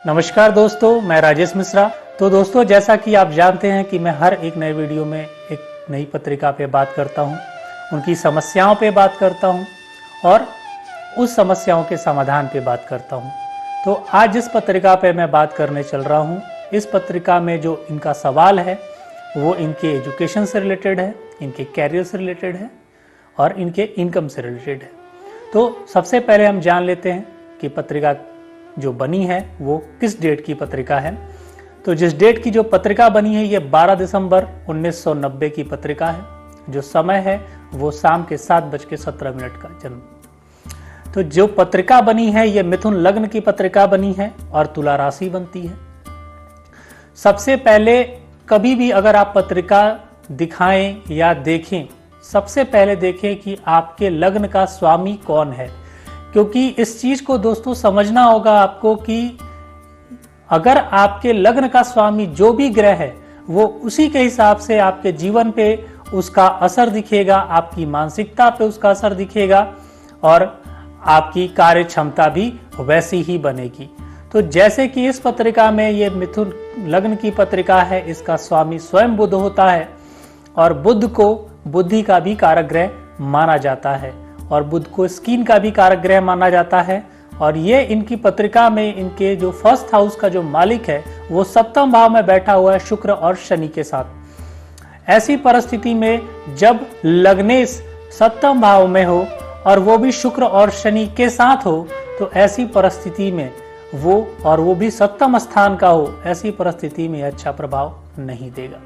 नमस्कार दोस्तों, मैं राजेश मिश्रा। तो दोस्तों, जैसा कि आप जानते हैं कि मैं हर एक नए वीडियो में एक नई पत्रिका पे बात करता हूं, उनकी समस्याओं पे बात करता हूं और उस समस्याओं के समाधान पे बात करता हूं। तो आज जिस पत्रिका पे मैं बात करने चल रहा हूं, इस पत्रिका में जो इनका सवाल है वो इनके एजुकेशन से रिलेटेड है, इनके कैरियर से रिलेटेड है और इनके इनकम से रिलेटेड है। तो सबसे पहले हम जान लेते हैं कि पत्रिका जो बनी है वो किस डेट की पत्रिका है। तो जिस डेट की जो पत्रिका बनी है ये 12 दिसंबर 1990 की पत्रिका है। जो समय है वो शाम के 7:17 का जन्म। तो जो पत्रिका बनी है ये मिथुन लग्न की पत्रिका बनी है और तुला राशि बनती है। सबसे पहले कभी भी अगर आप पत्रिका दिखाएं या देखें, सबसे पहले देखें कि आपके लग्न का स्वामी कौन है, क्योंकि इस चीज को दोस्तों समझना होगा आपको कि अगर आपके लग्न का स्वामी जो भी ग्रह है वो उसी के हिसाब से आपके जीवन पे उसका असर दिखेगा, आपकी मानसिकता पे उसका असर दिखेगा और आपकी कार्य क्षमता भी वैसी ही बनेगी। तो जैसे कि इस पत्रिका में ये मिथुन लग्न की पत्रिका है, इसका स्वामी स्वयं बुध होता है और बुध को बुद्धि का भी कारक ग्रह माना जाता है और बुध को स्किन का भी कारक ग्रह माना जाता है। और ये इनकी पत्रिका में इनके जो फर्स्ट हाउस का जो मालिक है वो सप्तम भाव में बैठा हुआ है शुक्र और शनि के साथ। ऐसी परिस्थिति में जब लग्नेश सप्तम भाव में हो और वो भी शुक्र और शनि के साथ हो, तो ऐसी परिस्थिति में वो भी सप्तम स्थान का हो, ऐसी परिस्थिति में अच्छा प्रभाव नहीं देगा।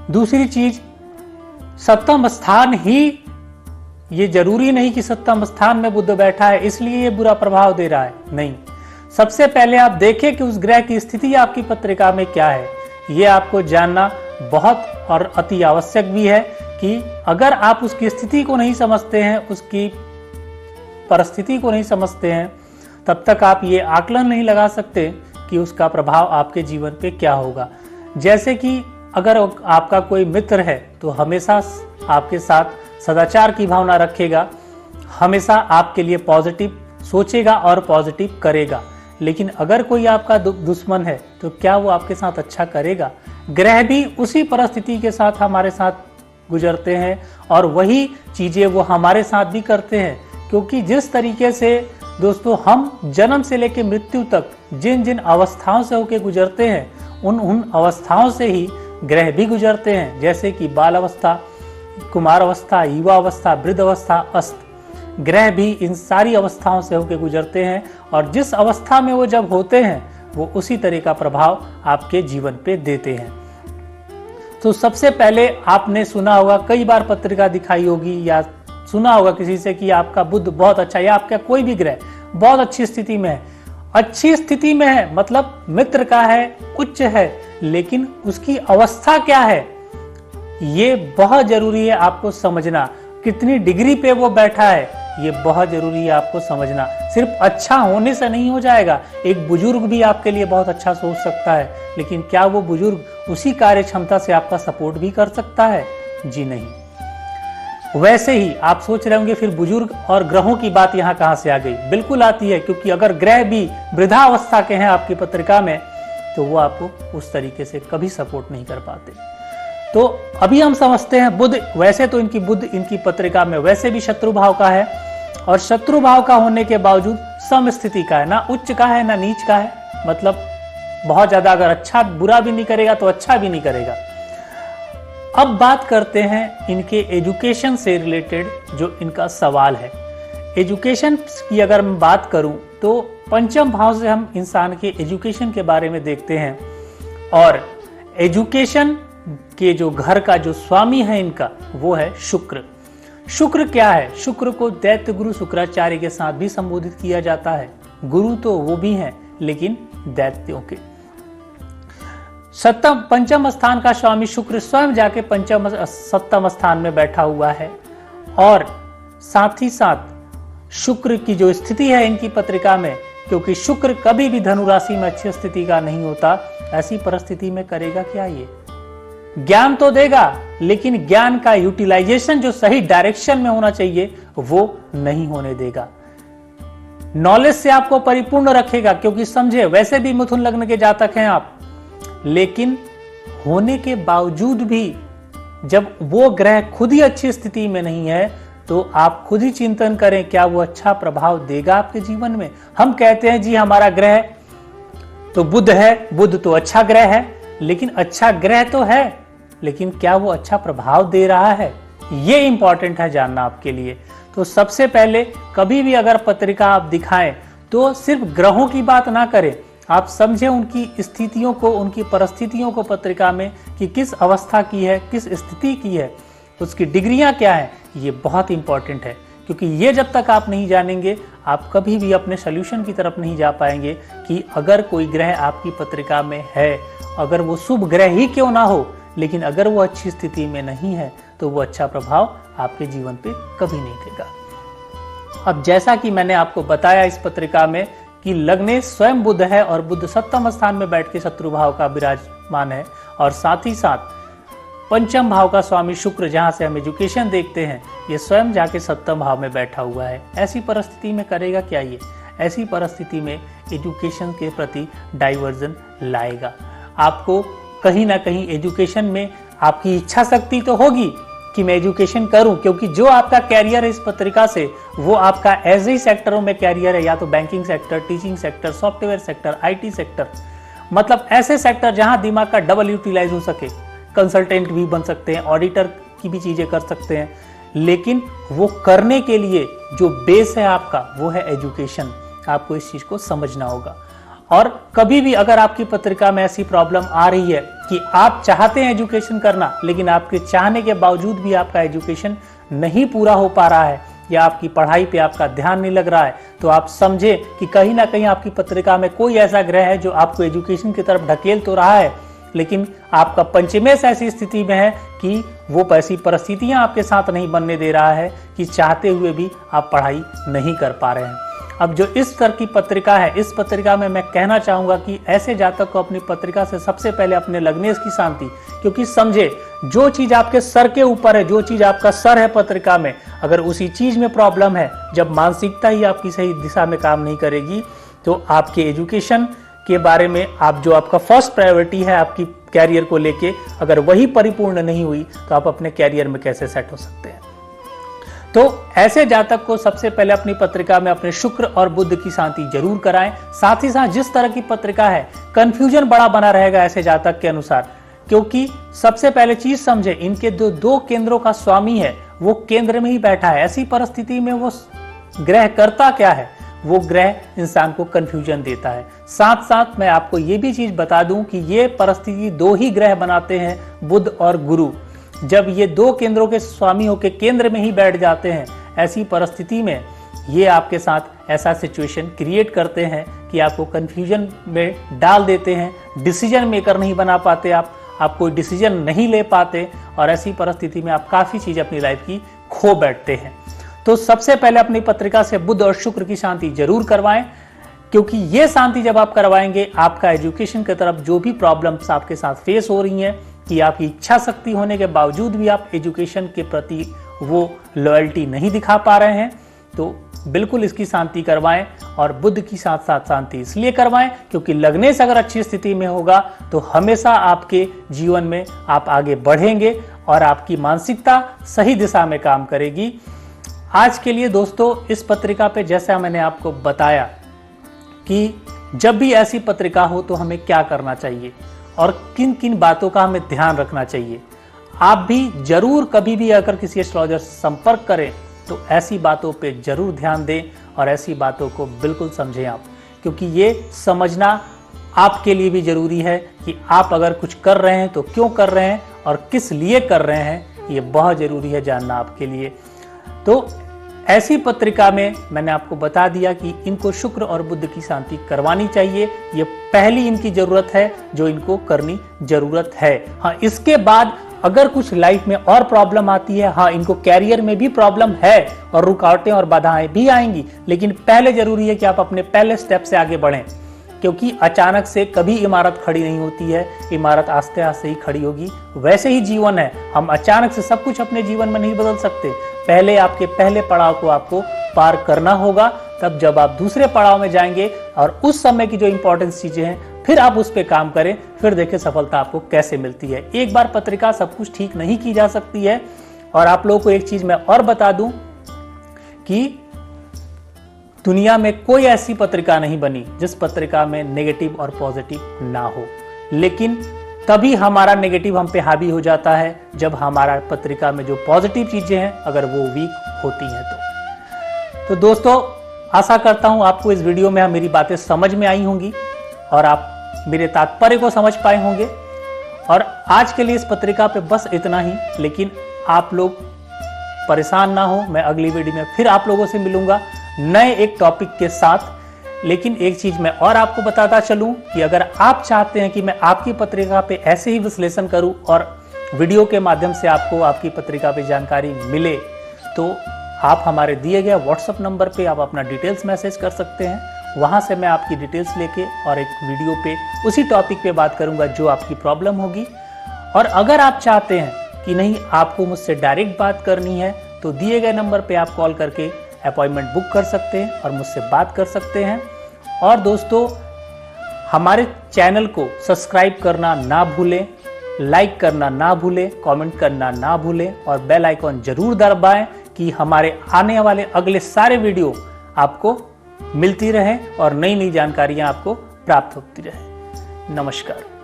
दूसरी चीज, सप्तम स्थान ही, ये जरूरी नहीं कि सप्तम स्थान में बुध बैठा है इसलिए ये बुरा प्रभाव दे रहा है, नहीं। सबसे पहले आप देखें कि उस ग्रह की स्थिति आपकी पत्रिका में क्या है। ये आपको जानना बहुत और अति आवश्यक भी है कि अगर आप उसकी स्थिति को नहीं समझते हैं, उसकी परिस्थिति को नहीं समझते हैं, तब तक आप ये आकलन नहीं लगा सकते कि उसका प्रभाव आपके जीवन पे क्या होगा। जैसे कि अगर आपका कोई मित्र है तो हमेशा आपके साथ सदाचार की भावना रखेगा, हमेशा आपके लिए पॉजिटिव सोचेगा और पॉजिटिव करेगा। लेकिन अगर कोई आपका दुश्मन है तो क्या वो आपके साथ अच्छा करेगा? ग्रह भी उसी परिस्थिति के साथ हमारे साथ गुजरते हैं और वही चीजें वो हमारे साथ भी करते हैं, क्योंकि जिस तरीके से दोस्तों हम जन्म से लेकर मृत्यु तक जिन जिन अवस्थाओं से होकर गुजरते हैं उन अवस्थाओं से ही ग्रह भी गुजरते हैं। जैसे कि बाल अवस्था, कुमार अवस्था, युवा अवस्था, वृद्ध अवस्था, अस्त, ग्रह भी इन सारी अवस्थाओं से होकर गुजरते हैं और जिस अवस्था में वो जब होते हैं वो उसी तरह का प्रभाव आपके जीवन पे देते हैं। तो सबसे पहले आपने सुना होगा, कई बार पत्रिका दिखाई होगी या सुना होगा किसी से कि आपका बुध बहुत अच्छा या आपका कोई भी ग्रह बहुत अच्छी स्थिति में है। अच्छी स्थिति में है मतलब मित्र का है, उच्च है, लेकिन उसकी अवस्था क्या है ये बहुत जरूरी है आपको समझना। कितनी डिग्री पे वो बैठा है ये बहुत जरूरी है आपको समझना। सिर्फ अच्छा होने से नहीं हो जाएगा। एक बुजुर्ग भी आपके लिए बहुत अच्छा सोच सकता है, लेकिन क्या वो बुजुर्ग उसी कार्य क्षमता से आपका सपोर्ट भी कर सकता है? जी नहीं। वैसे ही आप सोच रहे होंगे फिर बुजुर्ग और ग्रहों की बात यहाँ कहां से आ गई? बिल्कुल आती है, क्योंकि अगर ग्रह भी वृद्धावस्था के हैं आपकी पत्रिका में तो वो आपको उस तरीके से कभी सपोर्ट नहीं कर पाते। तो अभी हम समझते हैं बुध। वैसे तो बुध इनकी पत्रिका में वैसे भी शत्रु भाव का है और शत्रु भाव का होने के बावजूद सम स्थिति का है, ना उच्च का है ना नीच का है। मतलब बहुत ज्यादा अगर अच्छा बुरा भी नहीं करेगा तो अच्छा भी नहीं करेगा। अब बात करते हैं इनके एजुकेशन से रिलेटेड जो इनका सवाल है। एजुकेशन की अगर मैं बात करूं तो पंचम भाव से हम इंसान के एजुकेशन के बारे में देखते हैं और एजुकेशन के जो घर का जो स्वामी है इनका वो है शुक्र। शुक्र क्या है? शुक्र को दैत्य गुरु शुक्राचार्य के साथ भी संबोधित किया जाता है। गुरु तो वो भी हैं लेकिन दैत्यों के। पंचम स्थान का स्वामी शुक्र स्वयं जाके सप्तम स्थान में बैठा हुआ है और साथ ही साथ शुक्र की जो स्थिति है इनकी पत्रिका में, क्योंकि शुक्र कभी भी धनु राशि में अच्छी स्थिति का नहीं होता, ऐसी परिस्थिति में करेगा क्या? ये ज्ञान तो देगा लेकिन ज्ञान का यूटिलाइजेशन जो सही डायरेक्शन में होना चाहिए वो नहीं होने देगा। नॉलेज से आपको परिपूर्ण रखेगा, क्योंकि समझे वैसे भी मिथुन लग्न के जातक हैं आप, लेकिन होने के बावजूद भी जब वो ग्रह खुद ही अच्छी स्थिति में नहीं है तो आप खुद ही चिंतन करें क्या वो अच्छा प्रभाव देगा आपके जीवन में। हम कहते हैं जी हमारा ग्रह तो बुध है, बुध तो अच्छा ग्रह है, लेकिन अच्छा ग्रह तो है, लेकिन क्या वो अच्छा प्रभाव दे रहा है, ये इंपॉर्टेंट है जानना आपके लिए। तो सबसे पहले कभी भी अगर पत्रिका आप दिखाएं तो सिर्फ ग्रहों की बात ना करें, आप समझें उनकी स्थितियों को, उनकी परिस्थितियों को पत्रिका में कि किस अवस्था की है, किस स्थिति की है, उसकी डिग्रियां क्या है, ये बहुत इंपॉर्टेंट है। क्योंकि ये जब तक आप नहीं जानेंगे आप कभी भी अपने सोल्यूशन की तरफ नहीं जा पाएंगे कि अगर कोई ग्रह आपकी पत्रिका में है, अगर वो शुभ ग्रह ही क्यों ना हो, लेकिन अगर वो अच्छी स्थिति में नहीं है तो वो अच्छा प्रभाव आपके जीवन पे कभी नहीं देगा। अब जैसा कि मैंने आपको बताया इस पत्रिका में कि लग्ने स्वयं बुध है और बुध सप्तम स्थान में बैठ के शत्रु भाव का विराजमान है, और साथ ही साथ पंचम भाव का स्वामी शुक्र जहां से हम एजुकेशन देखते हैं ये स्वयं जाके सप्तम भाव में बैठा हुआ है। ऐसी परिस्थिति में करेगा क्या ये? ऐसी परिस्थिति में एजुकेशन के प्रति डाइवर्जन लाएगा। आपको कहीं ना कहीं एजुकेशन में आपकी इच्छा शक्ति तो होगी कि मैं एजुकेशन करूं, क्योंकि जो आपका कैरियर है इस पत्रिका से वो आपका ऐसे ही सेक्टरों में कैरियर है, या तो banking sector, teaching sector, software sector, IT sector, मतलब ऐसे सेक्टर जहां दिमाग का डबल यूटिलाइज हो सके। कंसल्टेंट भी बन सकते हैं, ऑडिटर की भी चीजें कर सकते हैं, लेकिन वो करने के लिए जो बेस है आपका वो है एजुकेशन। आपको इस चीज को समझना होगा। और कभी भी अगर आपकी पत्रिका में ऐसी प्रॉब्लम आ रही है कि आप चाहते हैं एजुकेशन करना, लेकिन आपके चाहने के बावजूद भी आपका एजुकेशन नहीं पूरा हो पा रहा है, या आपकी पढ़ाई पे आपका ध्यान नहीं लग रहा है, तो आप समझे कि कहीं ना कहीं आपकी पत्रिका में कोई ऐसा ग्रह है जो आपको एजुकेशन की तरफ ढकेल तो रहा है, लेकिन आपका पंचमेश ऐसी स्थिति में है कि वो ऐसी परिस्थितियां आपके साथ नहीं बनने दे रहा है कि चाहते हुए भी आप पढ़ाई नहीं कर पा रहे हैं। अब जो इस स्तर की पत्रिका है, इस पत्रिका में मैं कहना चाहूंगा कि ऐसे जातक को अपनी पत्रिका से सबसे पहले अपने लग्नेश की शांति, क्योंकि समझे जो चीज आपके सर के ऊपर है, जो चीज आपका सर है पत्रिका में, अगर उसी चीज में प्रॉब्लम है, जब मानसिकता ही आपकी सही दिशा में काम नहीं करेगी तो आपके एजुकेशन के बारे में आप जो आपका फर्स्ट प्रायोरिटी है आपकी कैरियर को लेके, अगर वही परिपूर्ण नहीं हुई तो आप अपने कैरियर में कैसे सेट हो सकते हैं। तो ऐसे जातक को सबसे पहले अपनी पत्रिका में अपने शुक्र और बुध की शांति जरूर कराएं। साथ ही साथ जिस तरह की पत्रिका है कंफ्यूजन बड़ा बना रहेगा ऐसे जातक के अनुसार, क्योंकि सबसे पहले चीज समझे इनके जो दो केंद्रों का स्वामी है वो केंद्र में ही बैठा है। ऐसी परिस्थिति में वो ग्रह करता क्या है, वो ग्रह इंसान को कंफ्यूजन देता है। साथ साथ मैं आपको ये भी चीज बता दूं कि ये परिस्थिति दो ही ग्रह बनाते हैं, बुध और गुरु। जब ये दो केंद्रों के स्वामी होकर केंद्र में ही बैठ जाते हैं, ऐसी परिस्थिति में ये आपके साथ ऐसा सिचुएशन क्रिएट करते हैं कि आपको कंफ्यूजन में डाल देते हैं, डिसीजन मेकर नहीं बना पाते, आप कोई डिसीजन नहीं ले पाते, और ऐसी परिस्थिति में आप काफी चीज अपनी लाइफ की खो बैठते हैं। तो सबसे पहले अपनी पत्रिका से बुध और शुक्र की शांति जरूर करवाएं, क्योंकि ये शांति जब आप करवाएंगे आपका एजुकेशन की तरफ जो भी प्रॉब्लम्स आपके साथ फेस हो रही हैं कि आपकी इच्छा शक्ति होने के बावजूद भी आप एजुकेशन के प्रति वो लॉयल्टी नहीं दिखा पा रहे हैं, तो बिल्कुल इसकी शांति करवाएं। और बुध की साथ साथ शांति इसलिए करवाएं क्योंकि लग्नेश अगर अच्छी स्थिति में होगा तो हमेशा आपके जीवन में आप आगे बढ़ेंगे और आपकी मानसिकता सही दिशा में काम करेगी। आज के लिए दोस्तों इस पत्रिका पे जैसा मैंने आपको बताया कि जब भी ऐसी पत्रिका हो तो हमें क्या करना चाहिए और किन किन बातों का हमें ध्यान रखना चाहिए, आप भी जरूर कभी भी अगर किसी एस्ट्रोलॉजर से संपर्क करें तो ऐसी बातों पे जरूर ध्यान दें और ऐसी बातों को बिल्कुल समझें आप, क्योंकि ये समझना आपके लिए भी जरूरी है कि आप अगर कुछ कर रहे हैं तो क्यों कर रहे हैं और किस लिए कर रहे हैं, ये बहुत जरूरी है जानना आपके लिए। तो ऐसी पत्रिका में मैंने आपको बता दिया कि इनको शुक्र और बुध की शांति करवानी चाहिए, ये पहली इनकी जरूरत है जो इनको करनी जरूरत है। हाँ, इसके बाद अगर कुछ लाइफ में और प्रॉब्लम आती है, हाँ इनको कैरियर में भी प्रॉब्लम है और रुकावटें और बाधाएं भी आएंगी, लेकिन पहले जरूरी है कि आप अपने पहले स्टेप से आगे बढ़ें। क्योंकि अचानक से कभी इमारत खड़ी नहीं होती है, इमारत आस्ते आस्ते ही खड़ी होगी। वैसे ही जीवन है, हम अचानक से सब कुछ अपने जीवन में नहीं बदल सकते। पहले आपके पहले पड़ाव को आपको पार करना होगा, तब जब आप दूसरे पड़ाव में जाएंगे और उस समय की जो इंपॉर्टेंट चीजें हैं फिर आप उस पर काम करें, फिर देखें सफलता आपको कैसे मिलती है। एक बार पत्रिका सब कुछ ठीक नहीं की जा सकती है। और आप लोगों को एक चीज मैं और बता दूं कि दुनिया में कोई ऐसी पत्रिका नहीं बनी जिस पत्रिका में नेगेटिव और पॉजिटिव ना हो, लेकिन तभी हमारा नेगेटिव हम पे हावी हो जाता है जब हमारा पत्रिका में जो पॉजिटिव चीजें हैं अगर वो वीक होती हैं तो दोस्तों, आशा करता हूं आपको इस वीडियो में मेरी बातें समझ में आई होंगी और आप मेरे तात्पर्य को समझ पाए होंगे। और आज के लिए इस पत्रिका पे बस इतना ही, लेकिन आप लोग परेशान ना हो, मैं अगली वीडियो में फिर आप लोगों से मिलूंगा नए एक टॉपिक के साथ। लेकिन एक चीज मैं और आपको बताता चलूं कि अगर आप चाहते हैं कि मैं आपकी पत्रिका पे ऐसे ही विश्लेषण करूं और वीडियो के माध्यम से आपको आपकी पत्रिका पे जानकारी मिले, तो आप हमारे दिए गए व्हाट्सएप नंबर पे आप अपना डिटेल्स मैसेज कर सकते हैं। वहां से मैं आपकी डिटेल्स लेके और एक वीडियो पे उसी टॉपिक पे बात करूंगा जो आपकी प्रॉब्लम होगी। और अगर आप चाहते हैं कि नहीं आपको मुझसे डायरेक्ट बात करनी है, तो दिए गए नंबर पे आप कॉल करके अपॉइंटमेंट बुक कर सकते हैं और मुझसे बात कर सकते हैं। और दोस्तों, हमारे चैनल को सब्सक्राइब करना ना भूलें, लाइक करना ना भूलें, कमेंट करना ना भूलें और बेल आइकॉन जरूर दबाएं कि हमारे आने वाले अगले सारे वीडियो आपको मिलती रहे और नई नई जानकारियां आपको प्राप्त होती रहे। नमस्कार।